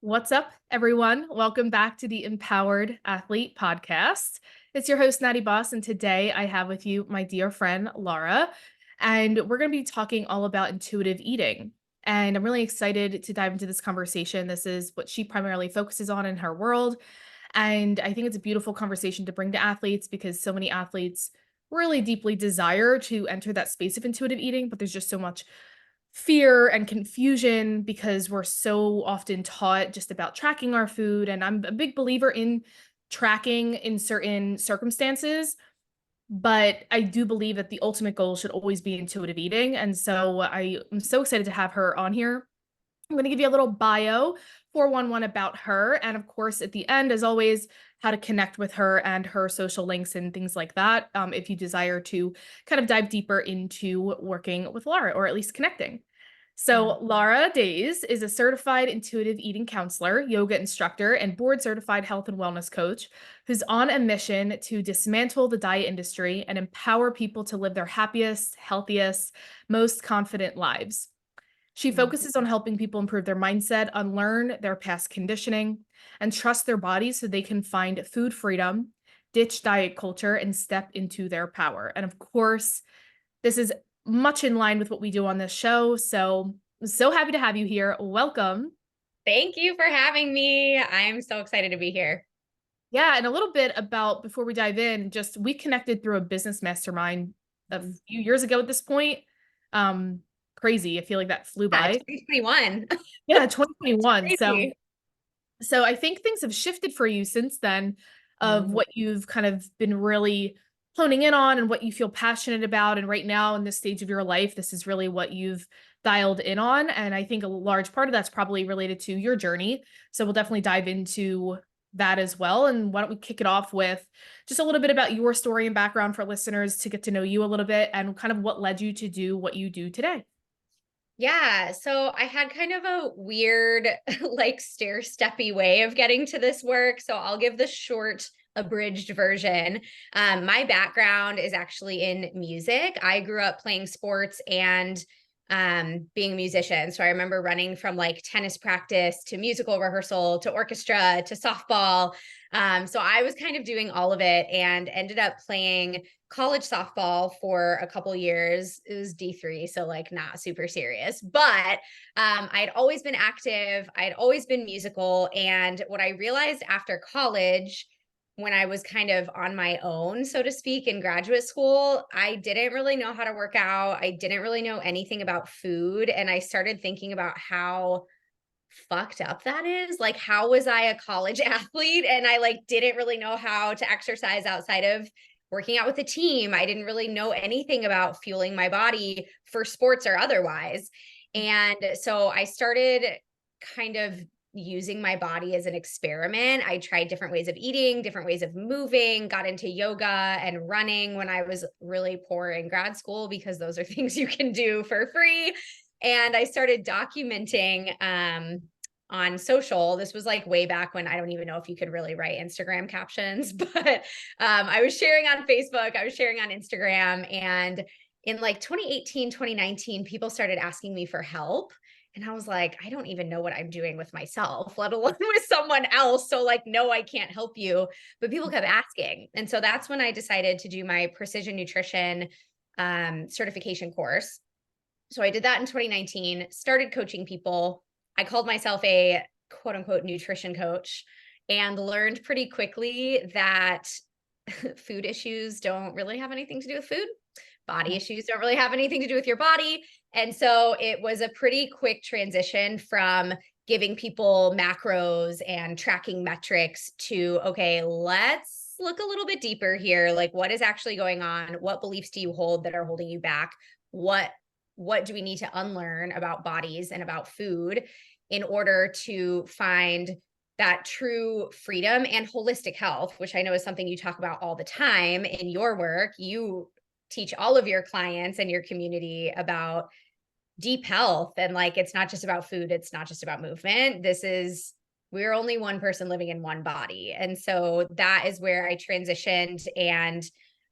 What's up, everyone? Welcome back to the Empowered Athlete Podcast. It's your host, Natty Boss, and today I have with you my dear friend, Lara, and we're going to be talking all about intuitive eating. And I'm really excited to dive into this conversation. This is what she primarily focuses on in her world. And I think it's a beautiful conversation to bring to athletes because so many athletes really deeply desire to enter that space of intuitive eating, but there's just so much fear and confusion because we're so often taught just about tracking our food. And I'm a big believer in tracking in certain circumstances, but I do believe that the ultimate goal should always be intuitive eating. And so I am so excited to have her on here. I'm going to give you a little bio 411 about her. And of course, at the end, as always, how to connect with her and her social links and things like that, if you desire to kind of dive deeper into working with Lara or at least connecting. So Lara Days is a certified intuitive eating counselor, yoga instructor, and board certified health and wellness coach who's on a mission to dismantle the diet industry and empower people to live their happiest, healthiest, most confident lives. She focuses on helping people improve their mindset, unlearn their past conditioning, and trust their bodies so they can find food freedom, ditch diet culture, and step into their power. And of course, this is much in line with what we do on this show. So I'm so happy to have you here. Welcome. Thank you for having me. I'm so excited to be here. Yeah, and a little bit about before we dive in, just we connected through a business mastermind a few years ago at this point. Crazy. I feel like that flew Yeah, by. 2021. Yeah, 2021. So Crazy. So I think things have shifted for you since then of Mhm. what you've kind of been really honing in on and what you feel passionate about. And right now in this stage of your life, this is really what you've dialed in on. And I think a large part of that's probably related to your journey. So we'll definitely dive into that as well. And why don't we kick it off with just a little bit about your story and background for listeners to get to know you a little bit and kind of what led you to do what you do today. Yeah, so I had kind of a weird, like stair-steppy way of getting to this work. So I'll give the short, abridged version. My background is actually in music. I grew up playing sports and being a musician. So I remember running from like tennis practice to musical rehearsal to orchestra to softball. So I was kind of doing all of it and ended up playing college softball for a couple years. It was D3, so like not super serious, but I'd always been active. I'd always been musical. And what I realized after college, when I was kind of on my own, so to speak, in graduate school, I didn't really know how to work out. I didn't really know anything about food. And I started thinking about how fucked up that is. Like, how was I a college athlete and I like didn't really know how to exercise outside of working out with a team? I didn't really know anything about fueling my body for sports or otherwise. And so I started kind of using my body as an experiment. I tried different ways of eating, different ways of moving, got into yoga and running when I was really poor in grad school because those are things you can do for free. And I started documenting on social. This was like way back when I don't even know if you could really write Instagram captions, but I was sharing on Facebook, I was sharing on Instagram. And in like 2018, 2019, people started asking me for help. And I was like, I don't even know what I'm doing with myself, let alone with someone else. So, like, no, I can't help you. But people kept asking. And so that's when I decided to do my precision nutrition certification course. So I did that in 2019, started coaching people. I called myself a quote unquote nutrition coach and learned pretty quickly that food issues don't really have anything to do with food. Body issues don't really have anything to do with your body. And so it was a pretty quick transition from giving people macros and tracking metrics to, okay, let's look a little bit deeper here. Like, what is actually going on? What beliefs do you hold that are holding you back? What do we need to unlearn about bodies and about food in order to find that true freedom and holistic health, which I know is something you talk about all the time in your work. You teach all of your clients and your community about deep health, and like, it's not just about food, it's not just about movement. We're only one person living in one body. And so that is where I transitioned and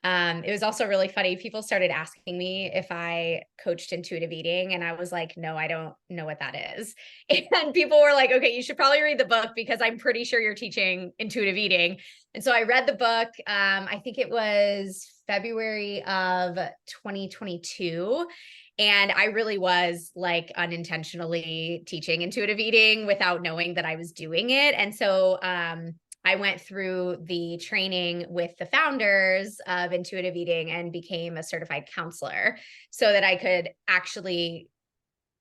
It was also really funny. People started asking me if I coached intuitive eating, and I was like, no, I don't know what that is. And people were like, okay, you should probably read the book because I'm pretty sure you're teaching intuitive eating. And so I read the book. I think it was February of 2022. And I really was like unintentionally teaching intuitive eating without knowing that I was doing it. And so I went through the training with the founders of intuitive eating and became a certified counselor so that I could actually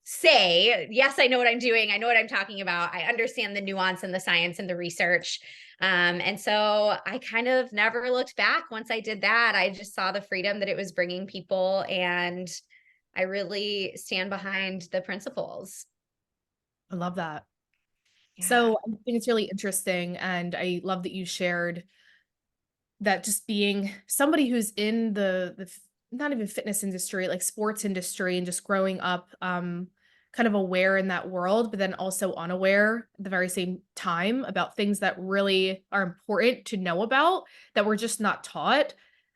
say, yes, I know what I'm doing. I know what I'm talking about. I understand the nuance and the science and the research. And so I kind of never looked back once I did that. I just saw the freedom that it was bringing people, and I really stand behind the principles. I love that. Yeah. So I think it's really interesting, and I love that you shared that just being somebody who's in not even fitness industry, like sports industry, and just growing up kind of aware in that world, but then also unaware at the very same time about things that really are important to know about that we're just not taught.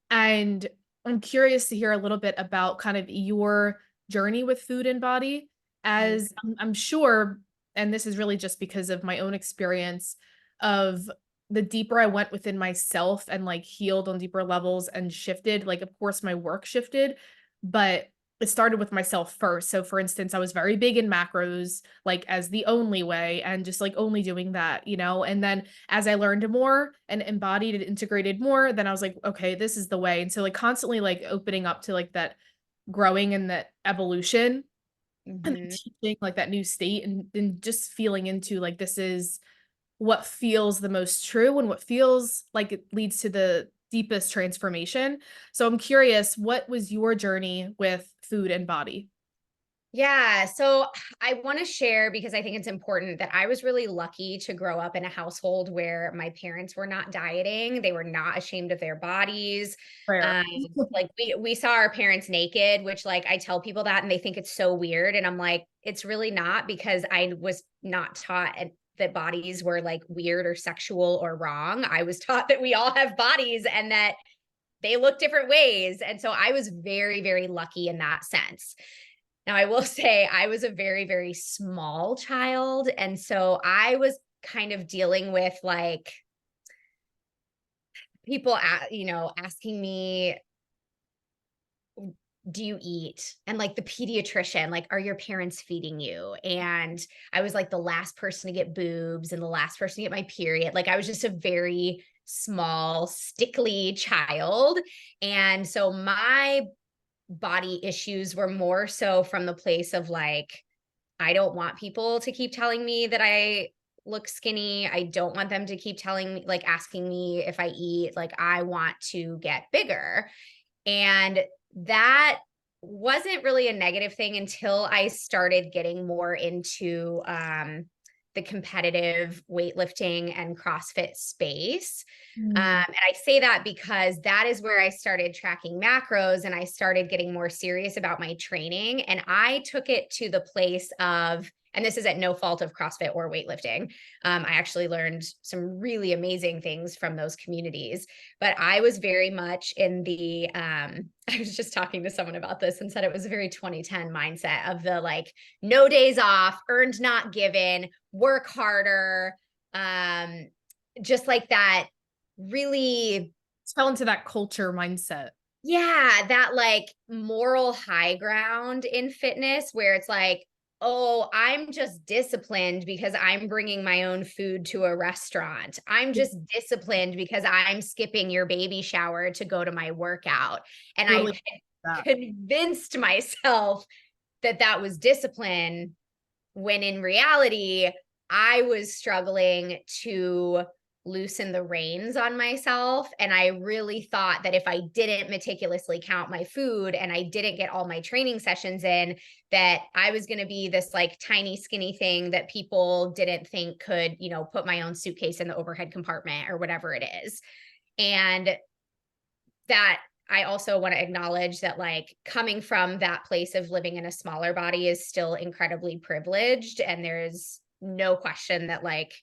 And I'm curious to hear a little bit about kind of your journey with food and body, Mhm. as I'm sure, and this is really just because of my own experience of the deeper I went within myself and like healed on deeper levels and shifted, like of course my work shifted, but it started with myself first. So for instance, I was very big in macros, like as the only way and just like only doing that, and then as I learned more and embodied and integrated more, then I was like, okay, this is the way. And so like constantly like opening up to like that growing and that evolution and then Mhm. teaching like that new state and then just feeling into like this is what feels the most true and what feels like it leads to the deepest transformation. So I'm curious, what was your journey with food and body? Yeah. So I want to share because I think it's important that I was really lucky to grow up in a household where my parents were not dieting. They were not ashamed of their bodies. Prayer. Um, like we saw our parents naked, which like I tell people that and they think it's so weird. And I'm like, it's really not, because I was not taught that bodies were like weird or sexual or wrong. I was taught that we all have bodies and that they look different ways. And so I was very, very lucky in that sense. Now, I will say I was a very, very small child. And so I was kind of dealing with like people, asking me, do you eat? And like the pediatrician, like, are your parents feeding you? And I was like the last person to get boobs and the last person to get my period. Like I was just a very small, stickly child. And so my body issues were more so from the place of like, I don't want people to keep telling me that I look skinny. I don't want them to keep telling me, like asking me if I eat. Like, I want to get bigger. And that wasn't really a negative thing until I started getting more into the competitive weightlifting and CrossFit space. Mm, And I say that because that is where I started tracking macros and I started getting more serious about my training. And I took it to the place of, and this is at no fault of CrossFit or weightlifting. I actually learned some really amazing things from those communities, but I was very much in the, I was just talking to someone about this and said it was a very 2010 mindset of the like, no days off, earned, not given, work harder. Um, just like that really, fell into that culture mindset. yeah, that like moral high ground in fitness where it's like, oh, I'm just disciplined because I'm bringing my own food to a restaurant. I'm Yeah, just disciplined because I'm skipping your baby shower to go to my workout. And I totally that. convinced myself that that was discipline when in reality, I was struggling to loosen the reins on myself. And I really thought that if I didn't meticulously count my food and I didn't get all my training sessions in, that I was going to be this like tiny, skinny thing that people didn't think could, put my own suitcase in the overhead compartment or whatever it is. And that I also want to acknowledge that like coming from that place of living in a smaller body is still incredibly privileged. And there's no question that like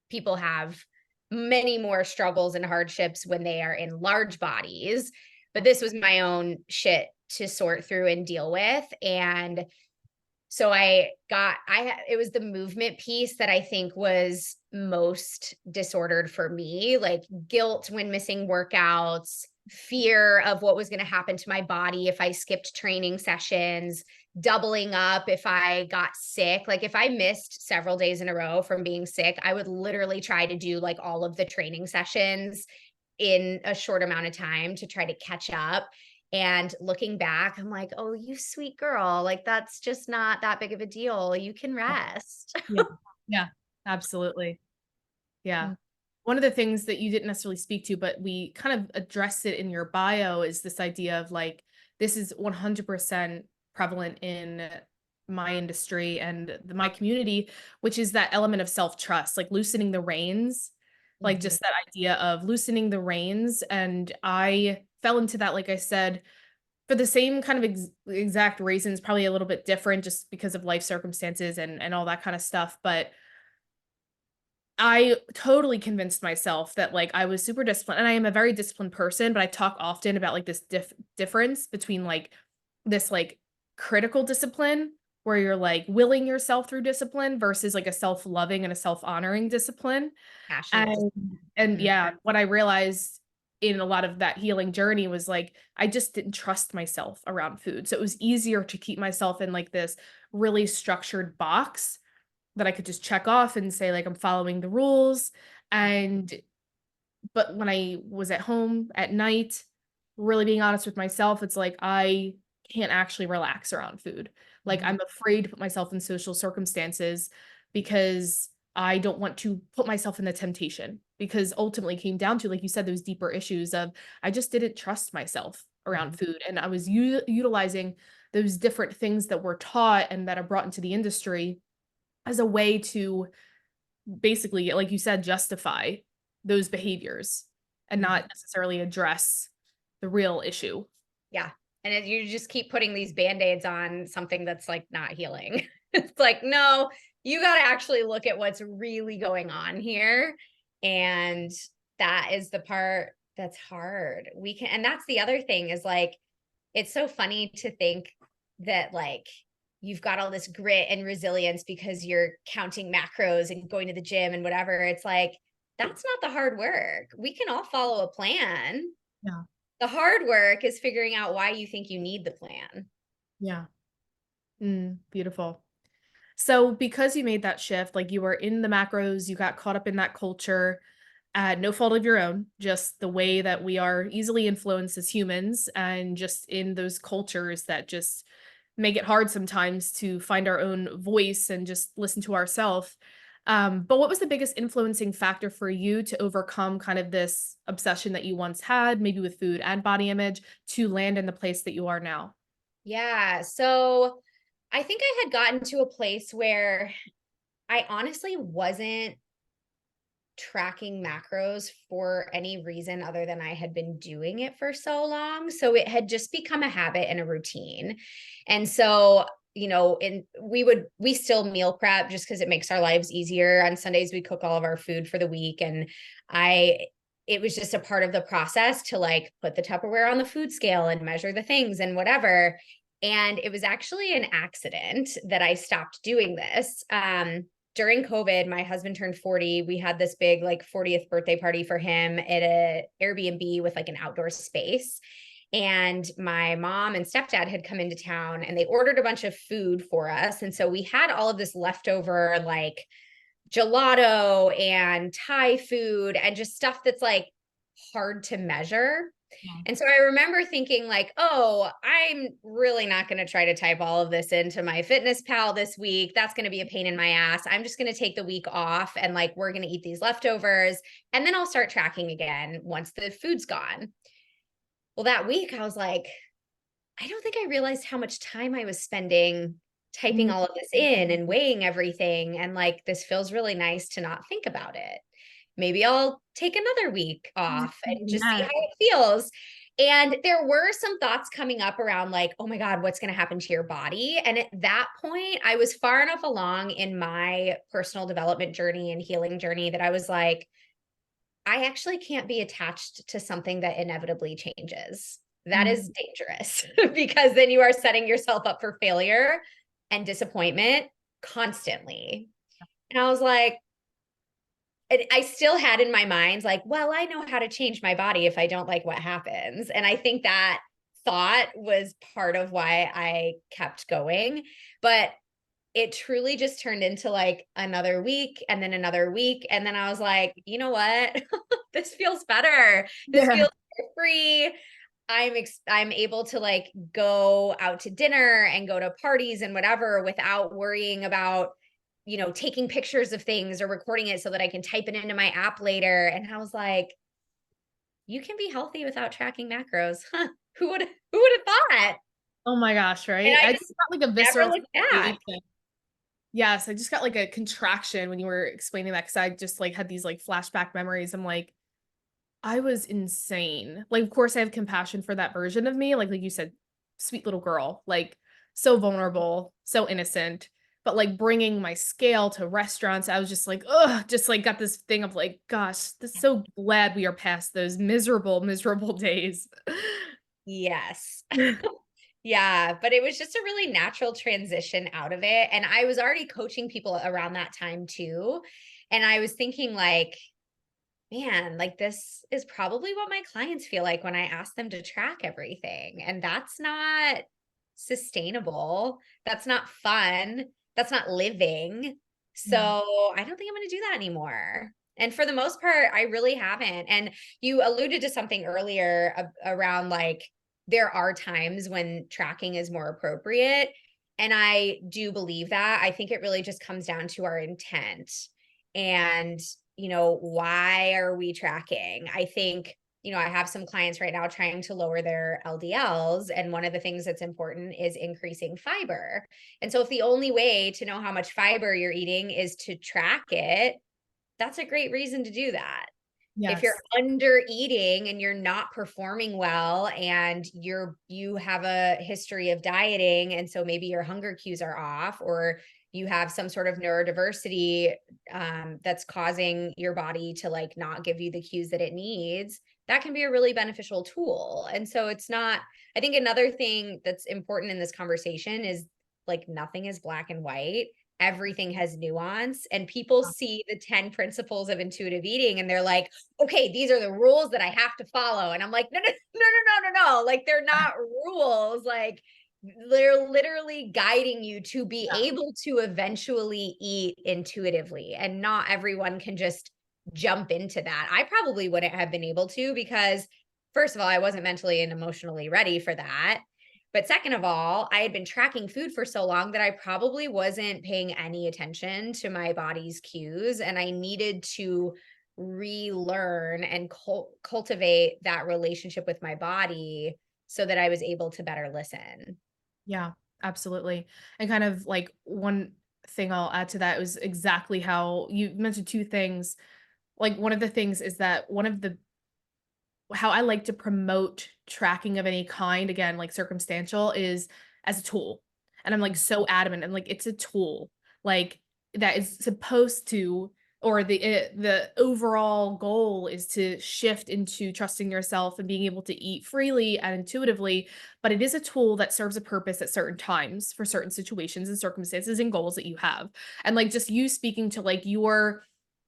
people have many more struggles and hardships when they are in large bodies. but this was my own shit to sort through and deal with. And so it was the movement piece that I think was most disordered for me, like guilt when missing workouts, fear of what was going to happen to my body if I skipped training sessions, doubling up if I got sick. Like if I missed several days in a row from being sick, I would literally try to do like all of the training sessions in a short amount of time to try to catch up. And looking back, I'm like, oh, you sweet girl. Like, that's just not that big of a deal. You can rest. Yeah. Yeah, absolutely. Yeah. Mm. One of the things that you didn't necessarily speak to, but we kind of addressed it in your bio is this idea of like, this is 100% prevalent in my industry and my community, which is that element of self-trust, like loosening the reins, like Mhm. just that idea of loosening the reins. And I fell into that, like I said, for the same kind of exact reasons, probably a little bit different just because of life circumstances and all that kind of stuff. But I totally convinced myself that, like, I was super disciplined, and I am a very disciplined person, but I talk often about, like, this difference between, like, this, like, critical discipline where you're, like, willing yourself through discipline versus, like, a self-loving and a self-honoring discipline, Passionate. and Mhm. yeah, what I realized in a lot of that healing journey was, like, I just didn't trust myself around food, so it was easier to keep myself in, like, this really structured box that I could just check off and say, like, I'm following the rules. And but when I was at home at night, really being honest with myself, it's like I can't actually relax around food. Like Mhm. I'm afraid to put myself in social circumstances because I don't want to put myself in the temptation because ultimately it came down to, like you said, those deeper issues of I just didn't trust myself around Mhm. food. And I was utilizing those different things that were taught and that are brought into the industry as a way to basically, like you said, justify those behaviors and Mhm. not necessarily address the real issue. Yeah. And you just keep putting these band-aids on something that's like not healing. It's like, no, you got to actually look at what's really going on here. And that is the part that's hard. And that's the other thing is like, it's so funny to think that like you've got all this grit and resilience because you're counting macros and going to the gym and whatever. It's like, that's not the hard work. We can all follow a plan. Yeah. The hard work is figuring out why you think you need the plan. Yeah. Beautiful. So because you made that shift, like you were in the macros, you got caught up in that culture at no fault of your own, just the way that we are easily influenced as humans and just in those cultures that just make it hard sometimes to find our own voice and just listen to ourselves. But what was the biggest influencing factor for you to overcome kind of this obsession that you once had, maybe with food and body image, to land in the place that you are now? Yeah. So I think I had gotten to a place where I honestly wasn't tracking macros for any reason other than I had been doing it for so long. So it had just become a habit and a routine. And so, and we still meal prep just because it makes our lives easier. On Sundays, we cook all of our food for the week. And it was just a part of the process to like put the Tupperware on the food scale and measure the things and whatever. And it was actually an accident that I stopped doing this. During COVID, my husband turned 40. We had this big like 40th birthday party for him at a Airbnb with like an outdoor space. And my mom and stepdad had come into town and they ordered a bunch of food for us. And so we had all of this leftover like gelato and Thai food and just stuff that's like hard to measure. Yeah. And so I remember thinking like, oh, I'm really not going to try to type all of this into my fitness pal this week. That's going to be a pain in my ass. I'm just going to take the week off and like we're going to eat these leftovers and then I'll start tracking again once the food's gone. Well, that week I was like, I don't think I realized how much time I was spending typing Mm, all of this in and weighing everything. And like, this feels really nice to not think about it. Maybe I'll take another week off and just see how yeah. it feels. And there were some thoughts coming up around like, oh my God, what's going to happen to your body? And at that point, I was far enough along in my personal development journey and healing journey that I was like, I actually can't be attached to something that inevitably changes. that is Mhm. dangerous because then you are setting yourself up for failure and disappointment constantly. And I was like, and I still had in my mind, like, well, I know how to change my body if I don't like what happens. And I think that thought was part of why I kept going. But it truly just turned into like another week and then another week. And then I was like, you know what? This feels better. This Yeah. feels free. I'm able to like go out to dinner and go to parties and whatever without worrying about, taking pictures of things or recording it so that I can type it into my app later. And I was like, you can be healthy without tracking macros. Huh? Who would have thought? Oh my gosh, And right? I I just just got like a never visceral looked back. sensation. Yes, I just got like a contraction when you were explaining that because I just like had these like flashback memories. I'm like, I was insane. Like, of course, I have compassion for that version of me. Like you said, sweet little girl, like so vulnerable, so innocent. But like bringing my scale to restaurants, I was just like, ugh, just like got this thing of like, gosh, this so glad we are past those miserable, miserable days. Yes. Yeah, but it was just a really natural transition out of it. And I was already coaching people around that time too. And I was thinking, like, man, like this is probably what my clients feel like when I ask them to track everything. And that's not sustainable. That's not fun. That's not living. So Yeah. I don't think I'm going to do that anymore. And for the most part, I really haven't. And you alluded to something earlier around like there are times when tracking is more appropriate. And I do believe that. I think it really just comes down to our intent. And why are we tracking? I think, I have some clients right now trying to lower their LDLs. And one of the things that's important is increasing fiber. And so if the only way to know how much fiber you're eating is to track it, that's a great reason to do that. If you're Yes. under eating and you're not performing well and you have a history of dieting and so maybe your hunger cues are off or you have some sort of neurodiversity that's causing your body to like not give you the cues that it needs, that can be a really beneficial tool. And so it's not, I think another thing that's important in this conversation is like nothing is black and white. Everything has nuance, and people see the 10 principles of intuitive eating and they're like, okay, these are the rules that I have to follow. And I'm like, no, no, no, no, no, no, no. Like they're not rules. Like they're literally guiding you to be able to eventually eat intuitively. And not everyone can just jump into that. I probably wouldn't have been able to because first of all, I wasn't mentally and emotionally ready for that. But second of all, I had been tracking food for so long that I probably wasn't paying any attention to my body's cues. And I needed to relearn and cultivate that relationship with my body so that I was able to better listen. Yeah, absolutely. And kind of like one thing I'll add to that was exactly how you mentioned two things. Like one of the things is that one of the how I like to promote tracking of any kind, again, like circumstantial, is as a tool. And I'm like so adamant. I'm like, it's a tool, like that is supposed to, or the overall goal is to shift into trusting yourself and being able to eat freely and intuitively. But it is a tool that serves a purpose at certain times for certain situations and circumstances and goals that you have. And like just you speaking to like your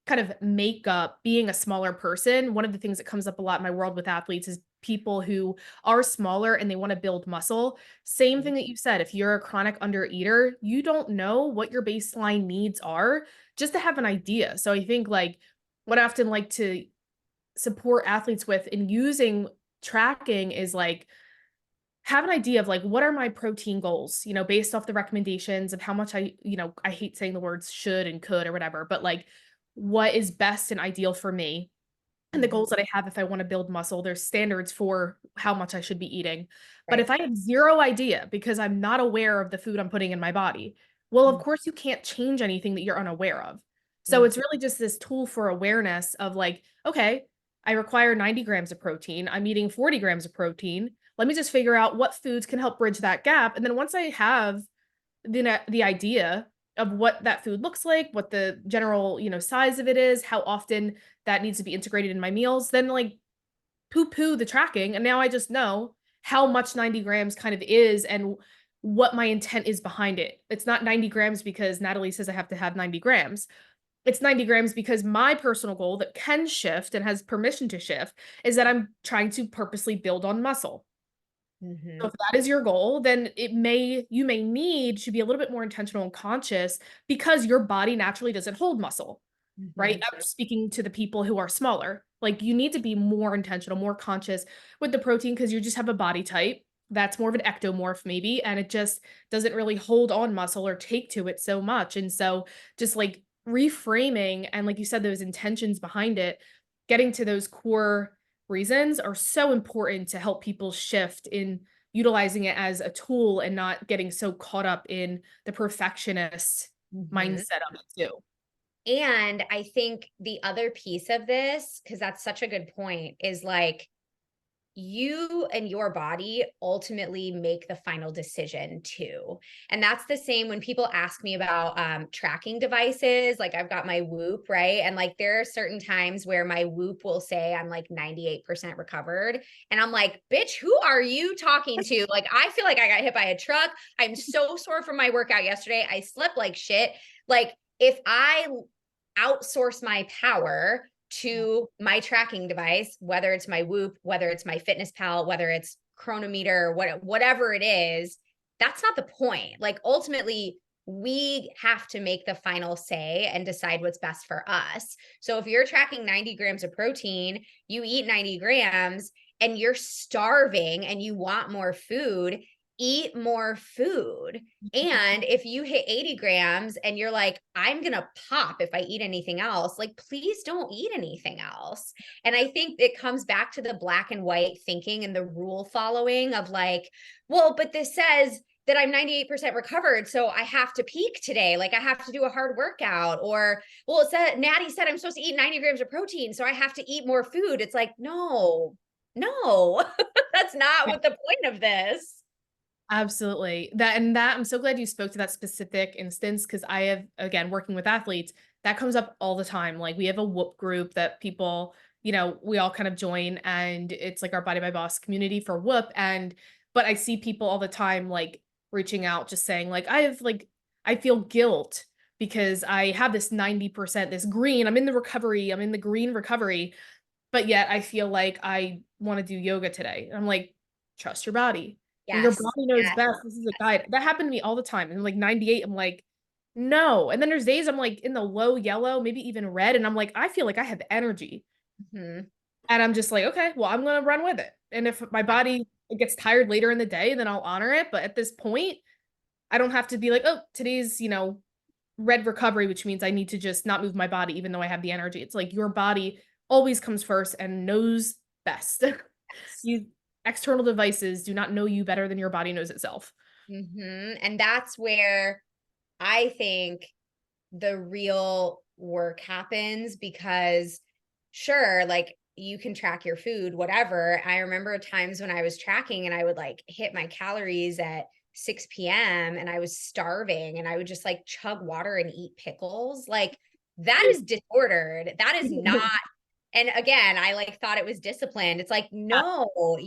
kind of make up being a smaller person, one of the things that comes up a lot in my world with athletes is people who are smaller and they want to build muscle. Same thing that you said, if you're a chronic undereater, you don't know what your baseline needs are just to have an idea. So I think like what I often like to support athletes with in using tracking is like have an idea of like what are my protein goals, based off the recommendations of how much I hate saying the words should and could or whatever, but like what is best and ideal for me and the Mhm. goals that I have if I want to build muscle. There's standards for how much I should be eating. But if Right. I have zero idea because I'm not aware of the food I'm putting in my body, well, of Mhm. course you can't change anything that you're unaware of. So Mhm. it's really just this tool for awareness of like, okay, I require 90 grams of protein. I'm eating 40 grams of protein. Let me just figure out what foods can help bridge that gap. And then once I have the idea of what that food looks like, what the general, size of it is, how often that needs to be integrated in my meals, then like poo-poo the tracking. And now I just know, how much 90 grams kind of is and what my intent is behind it. It's not 90 grams because Natalie says I have to have 90 grams. It's 90 grams because my personal goal that can shift and has permission to shift is that I'm trying to purposely build on muscle. So Mm-hmm. if that is your goal, then you may need to be a little bit more intentional and conscious because your body naturally doesn't hold muscle, right? Mm-hmm. I'm speaking to the people who are smaller. Like you need to be more intentional, more conscious with the protein because you just have a body type that's more of an ectomorph maybe, and it just doesn't really hold on muscle or take to it so much. And so just like reframing and like you said, those intentions behind it, getting to those core reasons are so important to help people shift in utilizing it as a tool and not getting so caught up in the perfectionist Mm-hmm. mindset of it too. And I think the other piece of this, because that's such a good point, is like you and your body ultimately make the final decision too. And that's the same when people ask me about tracking devices. Like I've got my Whoop, right? And like there are certain times where my Whoop will say I'm like 98% recovered. And I'm like, bitch, who are you talking to? Like, I feel like I got hit by a truck. I'm so sore from my workout yesterday. I slept like shit. Like, if I outsource my power to my tracking device, whether it's my Whoop, whether it's my Fitness Pal, whether it's Chronometer, whatever it is, that's not the point. Like ultimately, we have to make the final say and decide what's best for us. So if you're tracking 90 grams of protein, you eat 90 grams and you're starving and you want more food, eat more food. And if you hit 80 grams and you're like, I'm going to pop if I eat anything else, like, please don't eat anything else. And I think it comes back to the black and white thinking and the rule following of like, well, but this says that I'm 98% recovered. So I have to peak today. Like I have to do a hard workout. Or, well, it said, Natty said I'm supposed to eat 90 grams of protein. So I have to eat more food. It's like, no, that's not what the point of this. Absolutely. That I'm so glad you spoke to that specific instance because I have, again, working with athletes, that comes up all the time. Like we have a Whoop group that people, we all kind of join and it's like our Body by Boss community for Whoop. But I see people all the time like reaching out, just saying like, I feel guilt because I have this 90%, this green, I'm in the green recovery, but yet I feel like I want to do yoga today. And I'm like, trust your body. Your Yes. body knows Yes. best. This is a guide. That happened to me all the time. And like 98, I'm like, no. And then there's days I'm like in the low yellow, maybe even red. And I'm like, I feel like I have energy. Mhm. And I'm just like, okay, well, I'm going to run with it. And if my body gets tired later in the day, then I'll honor it. But at this point, I don't have to be like, oh, today's, red recovery, which means I need to just not move my body, even though I have the energy. It's like your body always comes first and knows best. Yes. You external devices do not know you better than your body knows itself. And that's where I think the real work happens because sure, like you can track your food, whatever. I remember times when I was tracking and I would like hit my calories at 6 p.m. and I was starving and I would just like chug water and eat pickles. Like that is disordered. That is not. And again, I like thought it was disciplined. It's like, no,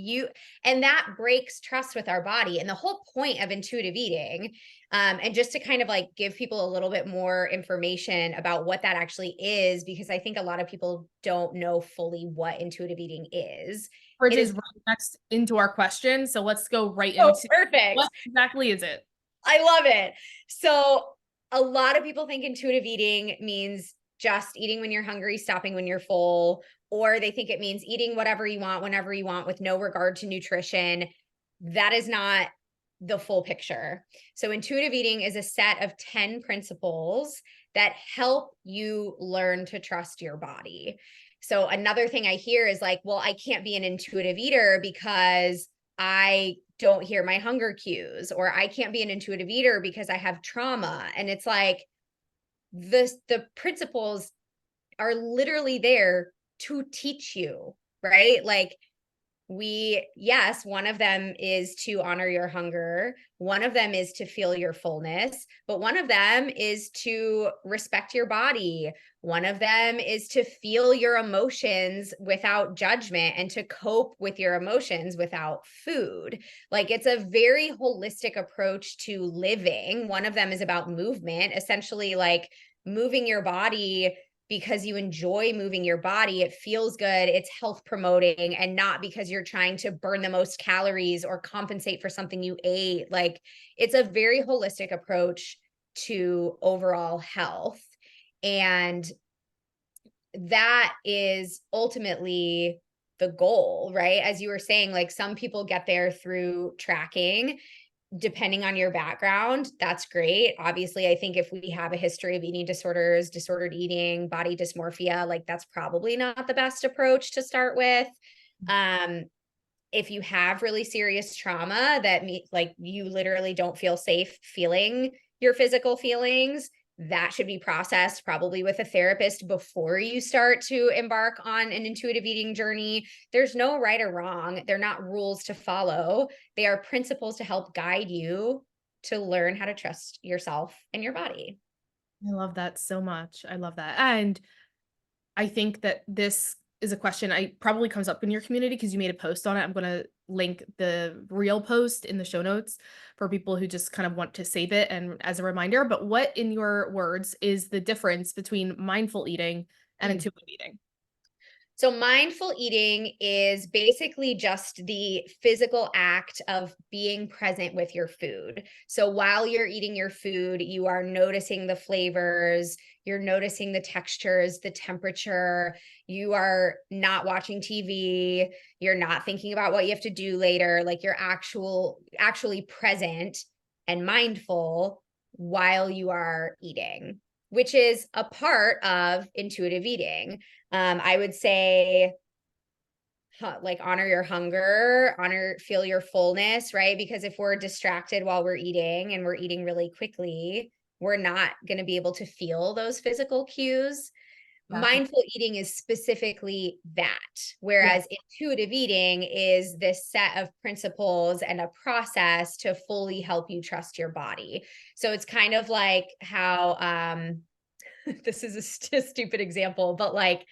and that breaks trust with our body. And the whole point of intuitive eating, and just to kind of like give people a little bit more information about what that actually is, because I think a lot of people don't know fully what intuitive eating is. It Bridges is right next into our question. So let's go right so into perfect. what exactly is it? I love it. So a lot of people think intuitive eating means just eating when you're hungry, stopping when you're full, or they think it means eating whatever you want, whenever you want, with no regard to nutrition. That is not the full picture. So intuitive eating is a set of 10 principles that help you learn to trust your body. So another thing I hear is like, well, I can't be an intuitive eater because I don't hear my hunger cues, or I can't be an intuitive eater because I have trauma. And it's like the principles are literally there to teach you, right? Like yes, one of them is to honor your hunger. One of them is to feel your fullness, but one of them is to respect your body. One of them is to feel your emotions without judgment and to cope with your emotions without food. Like, it's a very holistic approach to living. One of them is about movement, essentially like moving your body because you enjoy moving your body, it feels good, it's health promoting, and not because you're trying to burn the most calories or compensate for something you ate. Like, it's a very holistic approach to overall health. And that is ultimately the goal, right? As you were saying, like, some people get there through tracking. Depending on your background, that's great. Obviously, I think if we have a history of eating disorders, disordered eating, body dysmorphia, like, that's probably not the best approach to start with. Um, if you have really serious trauma that like you literally don't feel safe feeling your physical feelings, that should be processed probably with a therapist before you start to embark on an intuitive eating journey. There's no right or wrong. They're not rules to follow. They are principles to help guide you to learn how to trust yourself and your body. I love that so much. I love that. And I think that this is a question I probably comes up in your community because you made a post on it. I'm going to link the real post in the show notes for people who just kind of want to save it and as a reminder. But what, in your words, is the difference between mindful eating and Mm. intuitive eating? So mindful eating is basically just the physical act of being present with your food. So while you're eating your food, you are noticing the flavors, you're noticing the textures, the temperature, you are not watching TV, you're not thinking about what you have to do later, like you're actually present and mindful while you are eating, which is a part of intuitive eating. I would say like honor your hunger, feel your fullness, right? Because if we're distracted while we're eating and we're eating really quickly, we're not going to be able to feel those physical cues. Exactly. Mindful eating is specifically that, Yeah. whereas intuitive eating is this set of principles and a process to fully help you trust your body. So it's kind of like how this is a stupid example, but like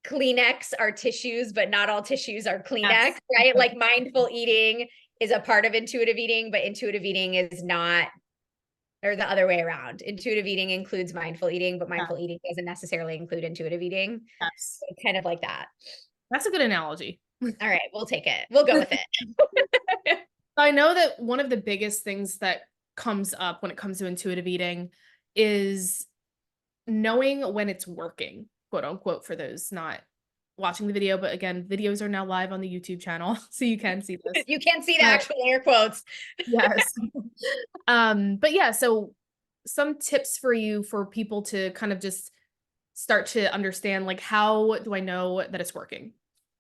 Kleenex are tissues, but not all tissues are Kleenex, Yes. right? Like mindful eating is a part of intuitive eating, but intuitive eating is not, or the other way around. Intuitive eating includes mindful eating, but Yeah. mindful eating doesn't necessarily include intuitive eating. Yes. It's kind of like that. That's a good analogy. All right, we'll take it. We'll go with it. I know that one of the biggest things that comes up when it comes to intuitive eating is knowing when it's working, quote unquote, for those not watching the video. But again, videos are now live on the YouTube channel, so you can see this. You can't see the But actual air quotes. yes. But yeah, so some tips for you for people to kind of just start to understand, like, how do I know that it's working?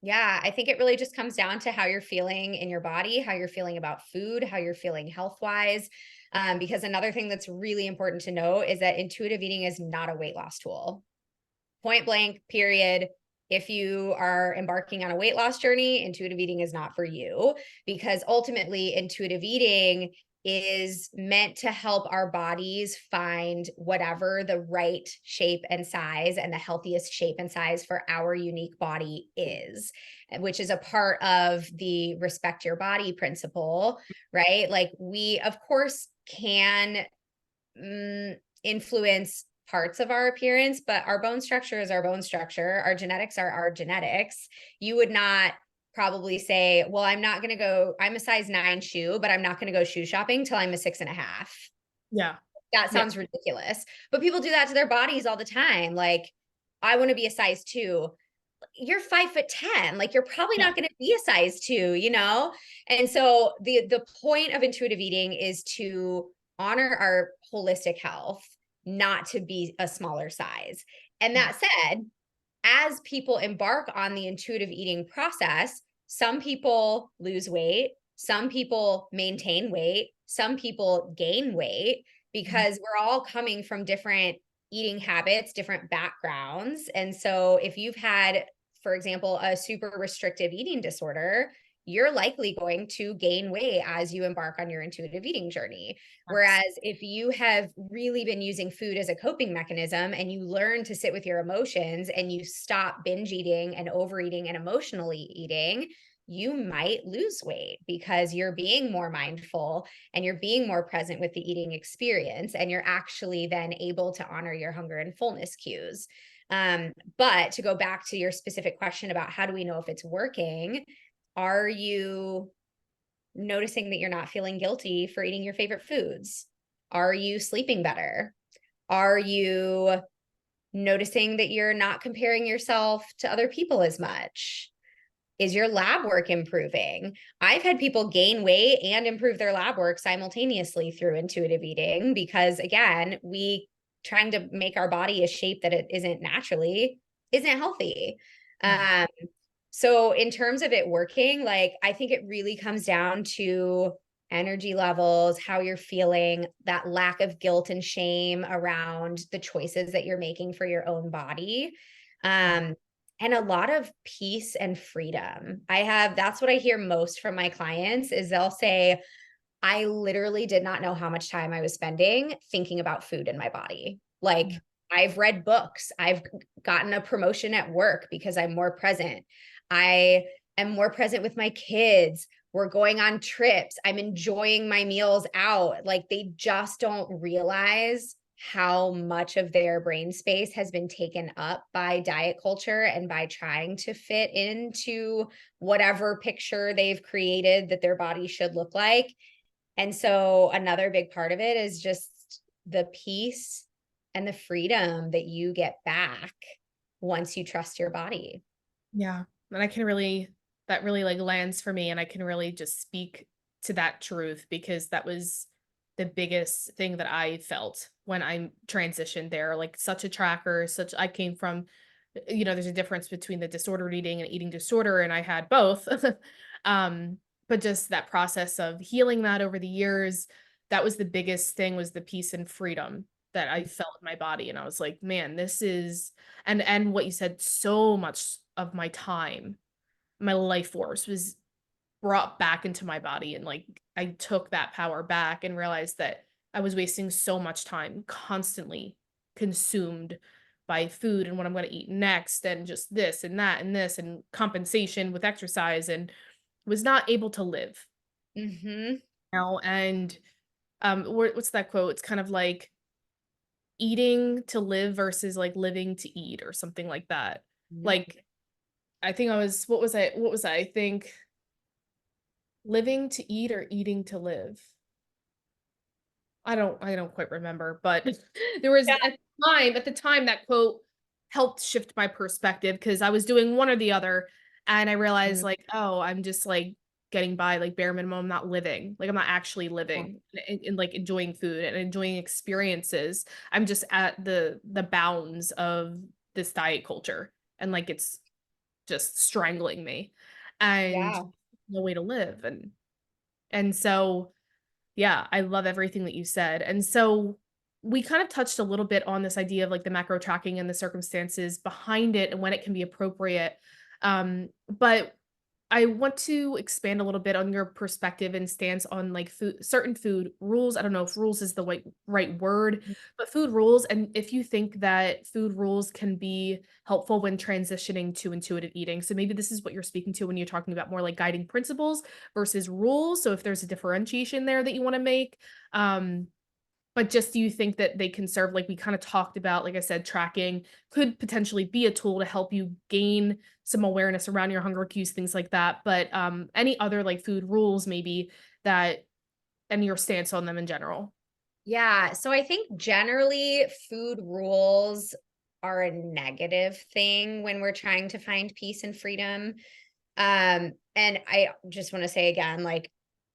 Yeah, I think it really just comes down to how you're feeling in your body, how you're feeling about food, how you're feeling health wise. Because another thing that's really important to know is that intuitive eating is not a weight loss tool. Point blank, period. If you are embarking on a weight loss journey, intuitive eating is not for you, because ultimately, intuitive eating is meant to help our bodies find whatever the right shape and size and the healthiest shape and size for our unique body is, which is a part of the respect your body principle, right? Like, we, of course, can influence parts of our appearance, but our bone structure is our bone structure. Our genetics are our genetics. You would not probably say, well, I'm a size 9 shoe, but I'm not going to go shoe shopping till I'm a 6.5. Yeah. That Yeah. sounds ridiculous. But people do that to their bodies all the time. Like, I want to be a size 2. You're 5'10". Like, you're probably Yeah. not going to be a size 2, you know? And so the point of intuitive eating is to honor our holistic health, not to be a smaller size. And Yeah. that said, as people embark on the intuitive eating process, some people lose weight, some people maintain weight, some people gain weight, because we're all coming from different eating habits, different backgrounds. And so if you've had, for example, a super restrictive eating disorder, you're likely going to gain weight as you embark on your intuitive eating journey. Yes. Whereas if you have really been using food as a coping mechanism and you learn to sit with your emotions and you stop binge eating and overeating and emotionally eating, you might lose weight because you're being more mindful and you're being more present with the eating experience. And you're actually then able to honor your hunger and fullness cues. But to go back to your specific question about how do we know if it's working, are you noticing that you're not feeling guilty for eating your favorite foods? Are you sleeping better? Are you noticing that you're not comparing yourself to other people as much? Is your lab work improving? I've had people gain weight and improve their lab work simultaneously through intuitive eating because, again, we trying to make our body a shape that it isn't naturally isn't healthy. Yeah. Um, so in terms of it working, like I think it really comes down to energy levels, how you're feeling, that lack of guilt and shame around the choices that you're making for your own body. Um, and a lot of peace and freedom. That's what I hear most from my clients is they'll say, I literally did not know how much time I was spending thinking about food in my body. Like Yeah. I've read books, I've gotten a promotion at work because I'm more present. I am more present with my kids. We're going on trips. I'm enjoying my meals out. Like they just don't realize how much of their brain space has been taken up by diet culture and by trying to fit into whatever picture they've created that their body should look like. And so another big part of it is just the peace and the freedom that you get back once you trust your body. Yeah. And I can really that really like lands for me and I can really just speak to that truth because that was the biggest thing that I felt when I transitioned there. Like such a tracker, such I came from there's a difference between the disordered eating and eating disorder and I had both. um but just that process of healing that over the years, that was the biggest thing was the peace and freedom that I felt in my body and I was like, man, this is and what you said, so much of my time, my life force was brought back into my body and like I took that power back and realized that I was wasting so much time constantly consumed by food and what I'm going to eat next and just this and that and this and compensation with exercise and was not able to live Mm-hmm. now and what's that quote? It's kind of like eating to live versus like living to eat or something like that. Yep. Like I think what was I? I think living to eat or eating to live. I don't quite remember, but there was Yeah. at the time that quote helped shift my perspective because I was doing one or the other and I realized Mm, like, oh, I'm just like getting by like bare minimum, I'm not living. Like I'm not actually living and like enjoying food and enjoying experiences. I'm just at the bounds of this diet culture and like it's just strangling me and yeah. no way to live and so yeah, I love everything that you said. And so we kind of touched a little bit on this idea of like the macro tracking and the circumstances behind it and when it can be appropriate. But I want to expand a little bit on your perspective and stance on like certain food rules. I don't know if rules is the right word, but food rules. And if you think that food rules can be helpful when transitioning to intuitive eating. So maybe this is what you're speaking to when you're talking about more like guiding principles versus rules. So if there's a differentiation there that you want to make, um, but just do you think that they can serve like we kind of talked about, like I said, tracking could potentially be a tool to help you gain some awareness around your hunger cues, things like that. But any other like food rules maybe that and your stance on them in general. Yeah. So I think generally food rules are a negative thing when we're trying to find peace and freedom. And I just want to say again, like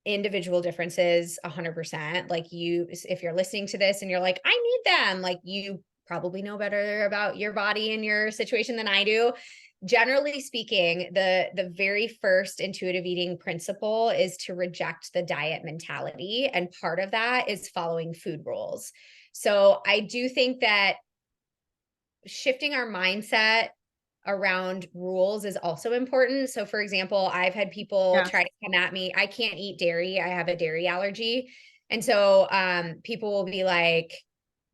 individual differences, 100%. Like if you're listening to this and you're like, I need them, like you probably know better about your body and your situation than I do. Generally speaking, the very first intuitive eating principle is to reject the diet mentality. And part of that is following food rules. So I do think that shifting our mindset around rules is also important. So for example, I've had people Yes. try to come at me. I can't eat dairy. I have a dairy allergy. And so people will be like,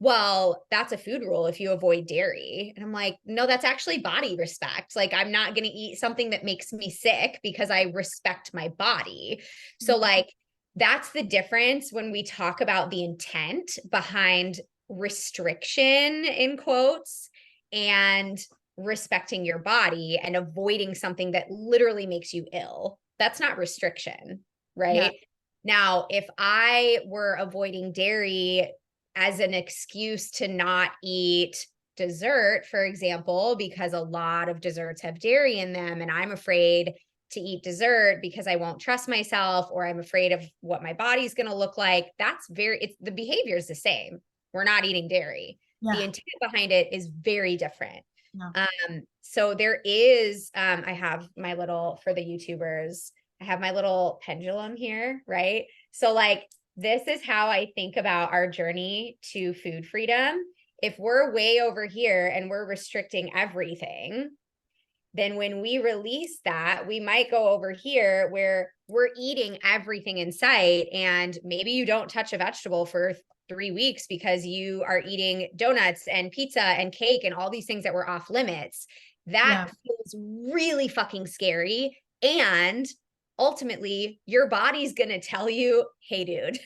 well, that's a food rule if you avoid dairy. And I'm like, no, that's actually body respect. Like, I'm not going to eat something that makes me sick because I respect my body. So, like, that's the difference when we talk about the intent behind restriction in quotes and respecting your body and avoiding something that literally makes you ill. That's not restriction, Yeah. right? Now, if I were avoiding dairy as an excuse to not eat dessert, for example, because a lot of desserts have dairy in them, and I'm afraid to eat dessert because I won't trust myself or I'm afraid of what my body's going to look like, it's the behavior is the same. We're not eating dairy. The Yeah. intent behind it is very different. Yeah. So there is, I have my little, for the YouTubers, I have my little pendulum here, right? So like, this is how I think about our journey to food freedom. If we're way over here and we're restricting everything, then when we release that, we might go over here where we're eating everything in sight. And maybe you don't touch a vegetable for 3 weeks because you are eating donuts and pizza and cake and all these things that were off limits. That Yeah. feels really fucking scary. And ultimately, your body's going to tell you, hey, dude,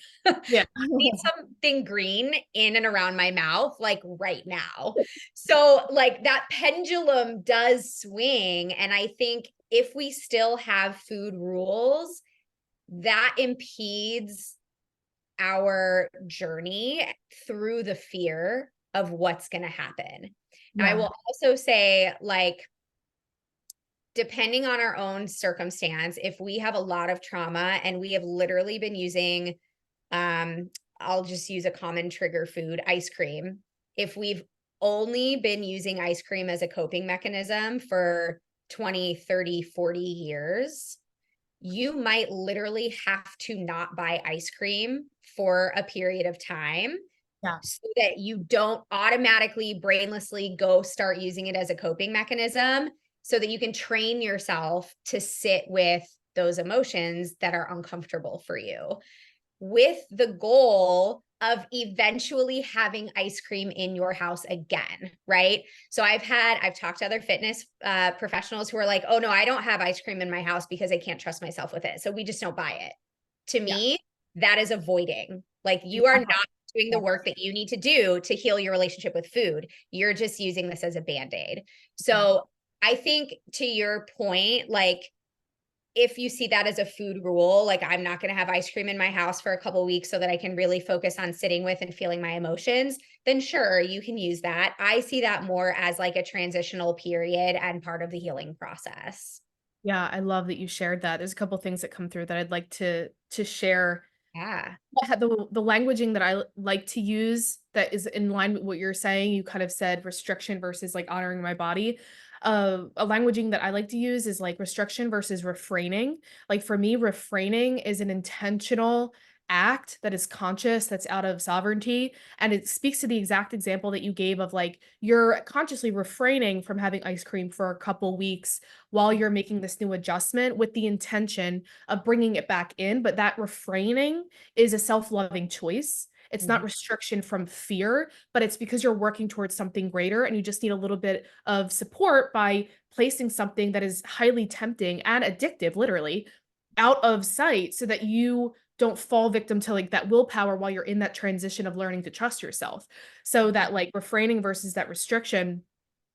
Yeah. need something green in and around my mouth, like right now. So, like, that pendulum does swing. And I think if we still have food rules, that impedes our journey through the fear of what's going to happen. Now, I Yeah. will also say, like, depending on our own circumstance, if we have a lot of trauma and we have literally been using um, I'll just use a common trigger food, ice cream. If we've only been using ice cream as a coping mechanism for 20, 30, 40 years, you might literally have to not buy ice cream for a period of time Yeah. so that you don't automatically brainlessly go start using it as a coping mechanism, so that you can train yourself to sit with those emotions that are uncomfortable for you, with the goal of eventually having ice cream in your house again, right? So I've talked to other fitness professionals who are like, oh no, I don't have ice cream in my house because I can't trust myself with it. So we just don't buy it. To Yeah. me, that is avoiding. Like, you are Yeah. not doing the work that you need to do to heal your relationship with food. You're just using this as a band-aid. Yeah. So I think, to your point, like, if you see that as a food rule, like, I'm not going to have ice cream in my house for a couple of weeks so that I can really focus on sitting with and feeling my emotions, then sure, you can use that. I see that more as like a transitional period and part of the healing process. Yeah, I love that you shared that. There's a couple things that come through that I'd like to share. Yeah. The languaging that I like to use that is in line with what you're saying. You kind of said restriction versus like honoring my body. A languaging that I like to use is like restriction versus refraining. Like for me, refraining is an intentional act that is conscious, that's out of sovereignty. And it speaks to the exact example that you gave of like you're consciously refraining from having ice cream for a couple weeks while you're making this new adjustment with the intention of bringing it back in. But that refraining is a self-loving choice. It's not Mhm. restriction from fear, but it's because you're working towards something greater and you just need a little bit of support by placing something that is highly tempting and addictive, literally, out of sight so that you don't fall victim to like that willpower while you're in that transition of learning to trust yourself. So that like refraining versus that restriction